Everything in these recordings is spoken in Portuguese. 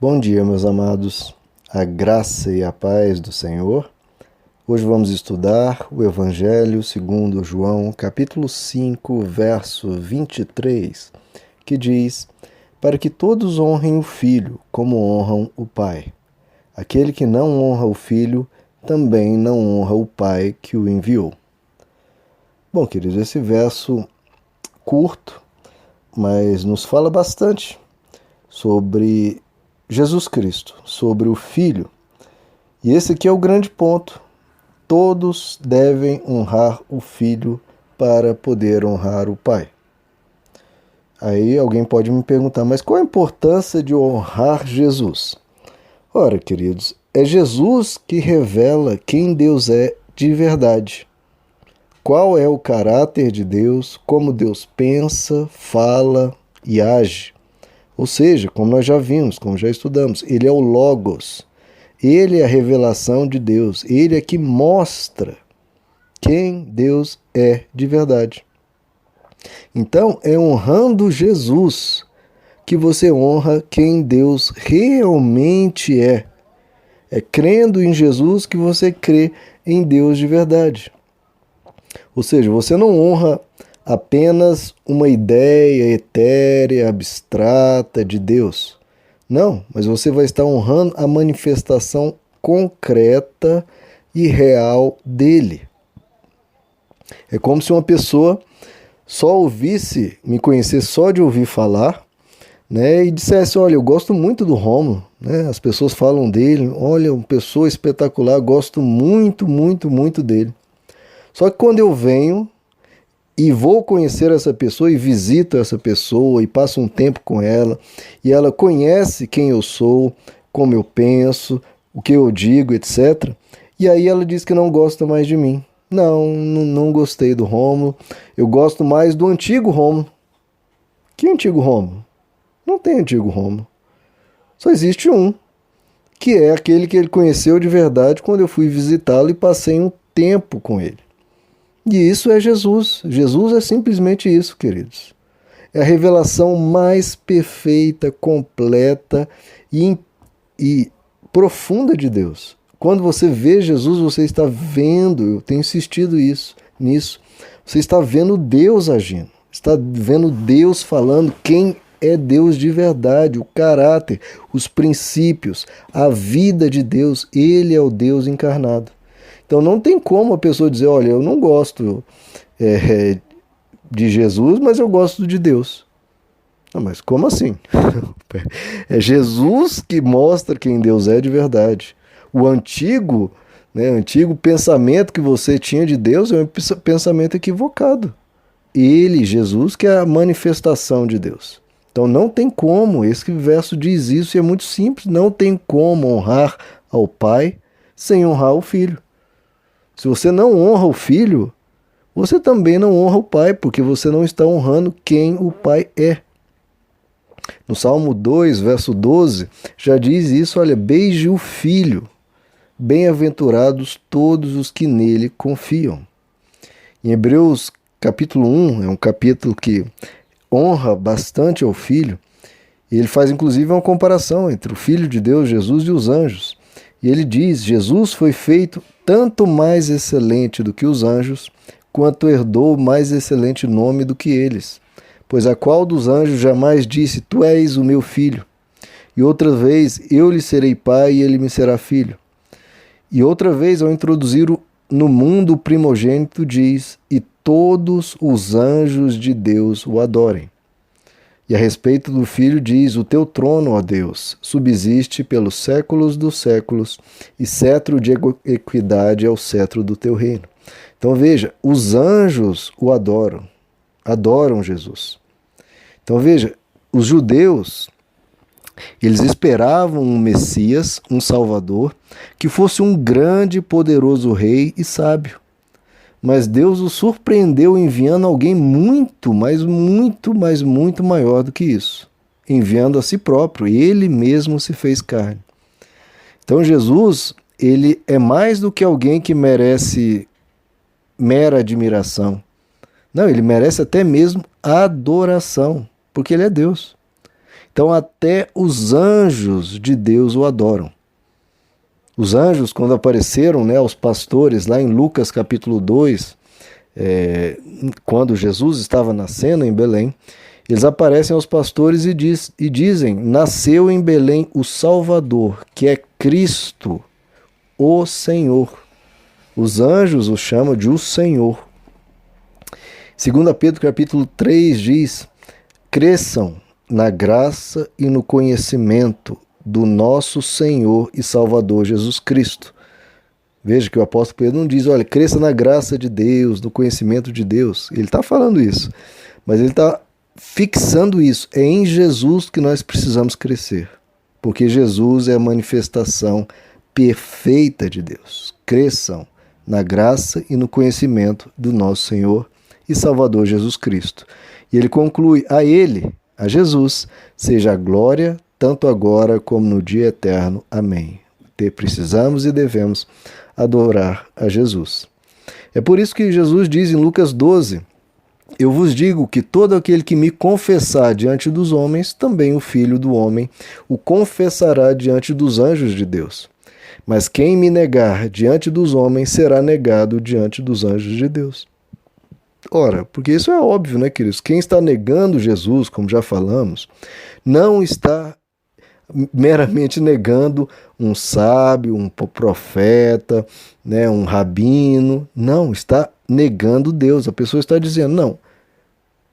Bom dia, meus amados, a graça e a paz do Senhor. Hoje vamos estudar o Evangelho segundo João, capítulo 5, verso 23, que diz: para que todos honrem o Filho como honram o Pai. Aquele que não honra o Filho, também não honra o Pai que o enviou. Bom, queridos, esse verso curto, mas nos fala bastante sobre Jesus Cristo, sobre o Filho. E esse aqui é o grande ponto. Todos devem honrar o Filho para poder honrar o Pai. Aí alguém pode me perguntar, mas qual a importância de honrar Jesus? Ora, queridos, é Jesus que revela quem Deus é de verdade. Qual é o caráter de Deus, como Deus pensa, fala e age. Ou seja, como nós já vimos, como já estudamos, ele é o Logos. Ele é a revelação de Deus. Ele é que mostra quem Deus é de verdade. Então, é honrando Jesus que você honra quem Deus realmente é. É crendo em Jesus que você crê em Deus de verdade. Ou seja, você não honra apenas uma ideia etérea, abstrata de Deus. Não, mas você vai estar honrando a manifestação concreta e real dele. É como se uma pessoa só ouvisse, me conhecesse só de ouvir falar, né, e dissesse, olha, eu gosto muito do Rômulo, né, as pessoas falam dele, olha, uma pessoa espetacular, gosto muito, muito, muito dele. Só que quando eu venho e vou conhecer essa pessoa e visito essa pessoa e passo um tempo com ela e ela conhece quem eu sou, como eu penso, o que eu digo, etc. E aí ela diz que não gosta mais de mim. Não gostei do Rômulo, eu gosto mais do antigo Rômulo. Que antigo Rômulo? Não tem antigo Rômulo. Só existe um, que é aquele que ele conheceu de verdade quando eu fui visitá-lo e passei um tempo com ele. E isso é Jesus. Jesus é simplesmente isso, queridos. É a revelação mais perfeita, completa e profunda de Deus. Quando você vê Jesus, você está vendo, eu tenho insistido nisso, você está vendo Deus agindo, está vendo Deus falando quem é Deus de verdade, o caráter, os princípios, a vida de Deus. Ele é o Deus encarnado. Então não tem como a pessoa dizer, olha, eu não gosto de Jesus, mas eu gosto de Deus. Não, mas como assim? É Jesus que mostra quem Deus é de verdade. O antigo pensamento que você tinha de Deus é um pensamento equivocado. Ele, Jesus, que é a manifestação de Deus. Então não tem como, esse verso diz isso e é muito simples, não tem como honrar ao Pai sem honrar o Filho. Se você não honra o Filho, você também não honra o Pai, porque você não está honrando quem o Pai é. No Salmo 2, verso 12, já diz isso, olha, beije o Filho, bem-aventurados todos os que nele confiam. Em Hebreus capítulo 1, é um capítulo que honra bastante ao Filho, e ele faz inclusive uma comparação entre o Filho de Deus, Jesus, e os anjos. E ele diz, Jesus foi feito tanto mais excelente do que os anjos, quanto herdou mais excelente nome do que eles. Pois a qual dos anjos jamais disse, tu és o meu filho? E outra vez, eu lhe serei pai e ele me será filho. E outra vez, ao introduzir no mundo o primogênito, diz, e todos os anjos de Deus o adorem. E a respeito do Filho diz, o teu trono, ó Deus, subsiste pelos séculos dos séculos, e cetro de equidade é o cetro do teu reino. Então veja, os anjos o adoram Jesus. Então veja, os judeus, eles esperavam um Messias, um Salvador, que fosse um grande e poderoso rei e sábio. Mas Deus o surpreendeu enviando alguém muito maior do que isso. Enviando a si próprio. Ele mesmo se fez carne. Então Jesus, ele é mais do que alguém que merece mera admiração. Não, ele merece até mesmo adoração, porque ele é Deus. Então até os anjos de Deus o adoram. Os anjos, quando apareceram, né, aos pastores, lá em Lucas capítulo 2, quando Jesus estava nascendo em Belém, eles aparecem aos pastores e dizem: nasceu em Belém o Salvador, que é Cristo, o Senhor. Os anjos o chamam de o Senhor. 2 Pedro capítulo 3 diz: cresçam na graça e no conhecimento do nosso Senhor e Salvador Jesus Cristo. Veja que o apóstolo Pedro não diz: olha, cresça na graça de Deus, no conhecimento de Deus. Ele está falando isso, mas ele está fixando isso. É em Jesus que nós precisamos crescer, porque Jesus é a manifestação perfeita de Deus. Cresçam na graça e no conhecimento do nosso Senhor e Salvador Jesus Cristo. E ele conclui: a Ele, a Jesus, seja a glória, tanto agora como no dia eterno. Amém. Precisamos e devemos adorar a Jesus. É por isso que Jesus diz em Lucas 12: eu vos digo que todo aquele que me confessar diante dos homens, também o Filho do Homem o confessará diante dos anjos de Deus. Mas quem me negar diante dos homens será negado diante dos anjos de Deus. Ora, porque isso é óbvio, né, queridos? Quem está negando Jesus, como já falamos, não está meramente negando um sábio, um profeta, né, um rabino. Não, está negando Deus. A pessoa está dizendo: não,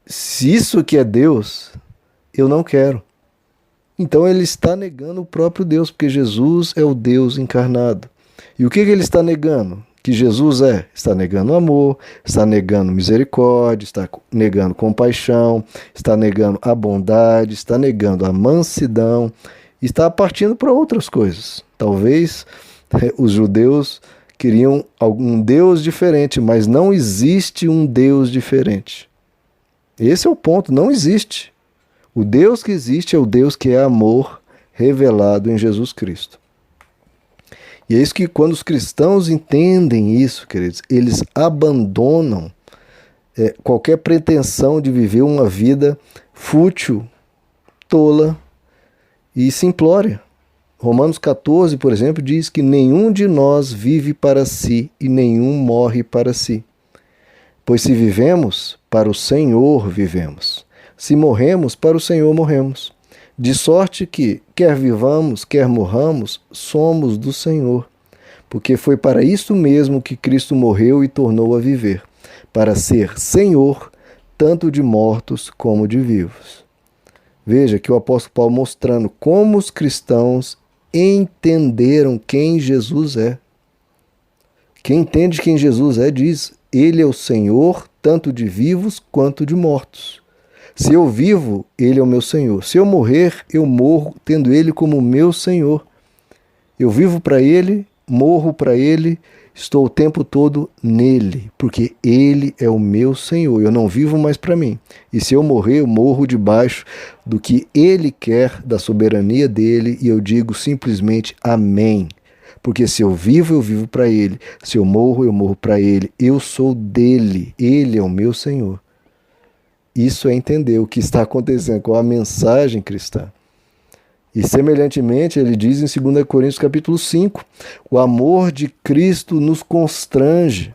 se isso que é Deus, eu não quero. Então ele está negando o próprio Deus, porque Jesus é o Deus encarnado. E o que ele está negando? Que Jesus é? Está negando amor, está negando misericórdia, está negando compaixão, está negando a bondade, está negando a mansidão, está partindo para outras coisas. Talvez os judeus queriam um Deus diferente, mas não existe um Deus diferente. Esse é o ponto, não existe. O Deus que existe é o Deus que é amor revelado em Jesus Cristo. E é isso que, quando os cristãos entendem isso, queridos, eles abandonam qualquer pretensão de viver uma vida fútil, tola e simplória. Romanos 14, por exemplo, diz que nenhum de nós vive para si e nenhum morre para si. Pois se vivemos, para o Senhor vivemos. Se morremos, para o Senhor morremos. De sorte que, quer vivamos, quer morramos, somos do Senhor. Porque foi para isso mesmo que Cristo morreu e tornou a viver, para ser Senhor, tanto de mortos como de vivos. Veja que o apóstolo Paulo mostrando como os cristãos entenderam quem Jesus é. Quem entende quem Jesus é diz: Ele é o Senhor, tanto de vivos quanto de mortos. Se eu vivo, Ele é o meu Senhor. Se eu morrer, eu morro tendo Ele como meu Senhor. Eu vivo para Ele, morro para Ele, estou o tempo todo nele, porque Ele é o meu Senhor. Eu não vivo mais para mim. E se eu morrer, eu morro debaixo do que Ele quer, da soberania dEle, e eu digo simplesmente amém. Porque se eu vivo para Ele. Se eu morro para Ele. Eu sou dEle. Ele é o meu Senhor. Isso é entender o que está acontecendo com a mensagem cristã. E semelhantemente, ele diz em 2 Coríntios capítulo 5, o amor de Cristo nos constrange.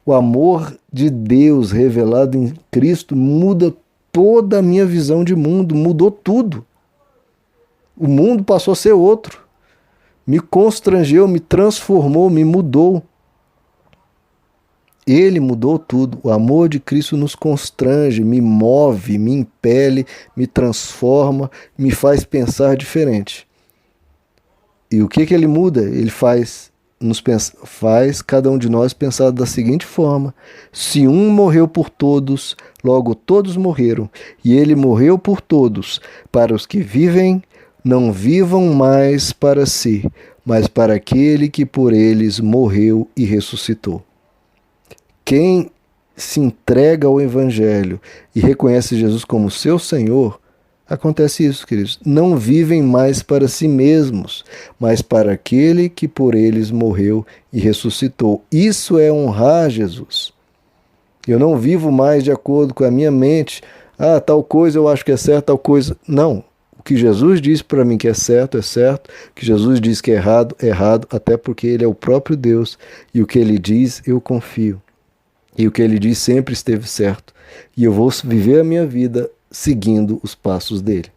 O amor de Deus revelado em Cristo muda toda a minha visão de mundo, mudou tudo. O mundo passou a ser outro. Me constrangeu, me transformou, me mudou. Ele mudou tudo. O amor de Cristo nos constrange, me move, me impele, me transforma, me faz pensar diferente. E o que ele muda? Ele faz cada um de nós pensar da seguinte forma: se um morreu por todos, logo todos morreram. E ele morreu por todos, para os que vivem, não vivam mais para si, mas para aquele que por eles morreu e ressuscitou. Quem se entrega ao Evangelho e reconhece Jesus como seu Senhor, acontece isso, queridos. Não vivem mais para si mesmos, mas para aquele que por eles morreu e ressuscitou. Isso é honrar Jesus. Eu não vivo mais de acordo com a minha mente. Tal coisa eu acho que é certo, tal coisa. Não. O O que Jesus diz para mim que é certo, o que Jesus diz que é errado, é errado, até porque ele é o próprio Deus, e o que ele diz eu confio. E o que ele diz sempre esteve certo. E eu vou viver a minha vida seguindo os passos dele.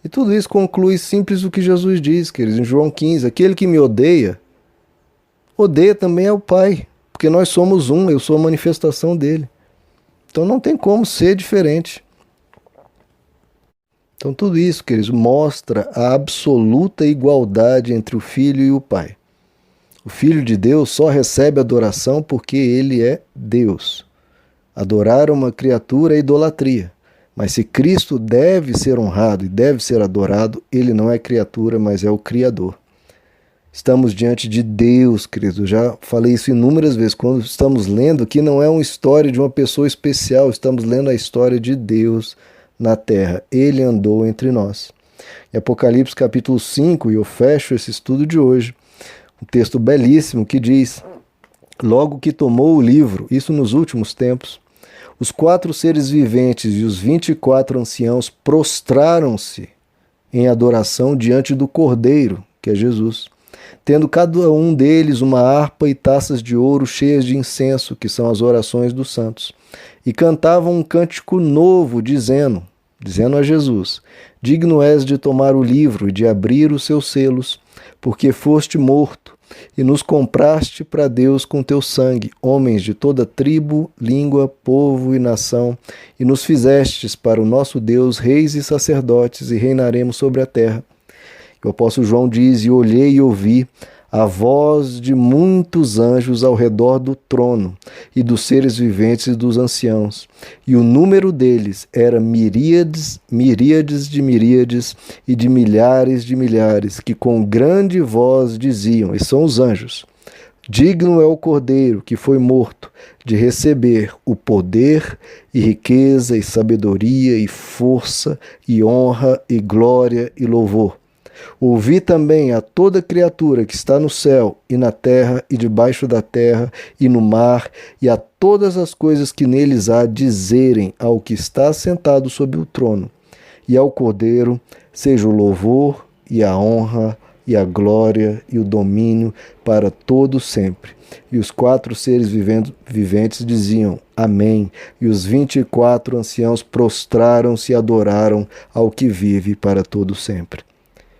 E tudo isso conclui simples o que Jesus diz, queridos, em João 15. Aquele que me odeia, odeia também ao Pai, porque nós somos um, eu sou a manifestação dele. Então não tem como ser diferente. Então tudo isso, queridos, mostra a absoluta igualdade entre o Filho e o Pai. O Filho de Deus só recebe adoração porque ele é Deus. Adorar uma criatura é idolatria. Mas se Cristo deve ser honrado e deve ser adorado, ele não é criatura, mas é o Criador. Estamos diante de Deus, querido. Já falei isso inúmeras vezes. Quando estamos lendo aqui, não é uma história de uma pessoa especial, estamos lendo a história de Deus na terra. Ele andou entre nós. Em Apocalipse capítulo 5, e eu fecho esse estudo de hoje, um texto belíssimo que diz: logo que tomou o livro, isso nos últimos tempos, os 4 seres viventes e os 24 anciãos prostraram-se em adoração diante do Cordeiro, que é Jesus, tendo cada um deles uma harpa e taças de ouro cheias de incenso, que são as orações dos santos, e cantavam um cântico novo, dizendo a Jesus: digno és de tomar o livro e de abrir os seus selos, porque foste morto, e nos compraste para Deus com teu sangue, homens de toda tribo, língua, povo e nação, e nos fizestes para o nosso Deus reis e sacerdotes, e reinaremos sobre a terra. O apóstolo João diz: e olhei e ouvi a voz de muitos anjos ao redor do trono, e dos seres viventes e dos anciãos. E o número deles era miríades, miríades de miríades, e de milhares, que com grande voz diziam, e são os anjos: digno é o Cordeiro que foi morto de receber o poder e riqueza e sabedoria e força e honra e glória e louvor. Ouvi também a toda criatura que está no céu e na terra e debaixo da terra e no mar, e a todas as coisas que neles há, dizerem ao que está sentado sobre o trono e ao Cordeiro seja o louvor e a honra e a glória e o domínio para todo sempre. E os 4 seres viventes diziam amém, e os 24 anciãos prostraram-se e adoraram ao que vive para todo sempre.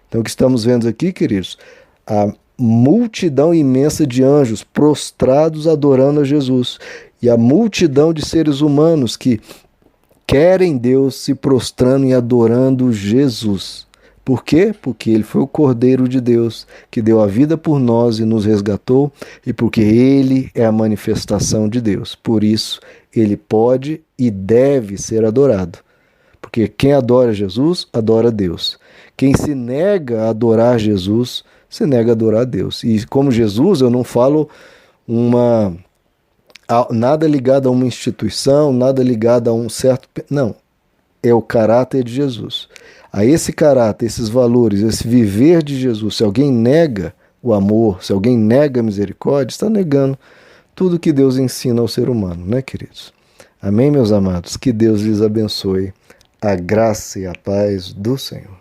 Então, o que estamos vendo aqui, queridos, a multidão imensa de anjos prostrados adorando a Jesus, e a multidão de seres humanos que querem Deus se prostrando e adorando Jesus. Por quê? Porque ele foi o Cordeiro de Deus, que deu a vida por nós e nos resgatou, e porque ele é a manifestação de Deus. Por isso, ele pode e deve ser adorado. Porque quem adora Jesus, adora Deus. Quem se nega a adorar Jesus, se nega a adorar Deus. E como Jesus, eu não falo nada ligado a uma instituição, nada ligado a um certo... Não, é o caráter de Jesus. A esse caráter, esses valores, esse viver de Jesus, se alguém nega o amor, se alguém nega a misericórdia, está negando tudo que Deus ensina ao ser humano, né, queridos? Amém, meus amados? Que Deus lhes abençoe. A graça e a paz do Senhor.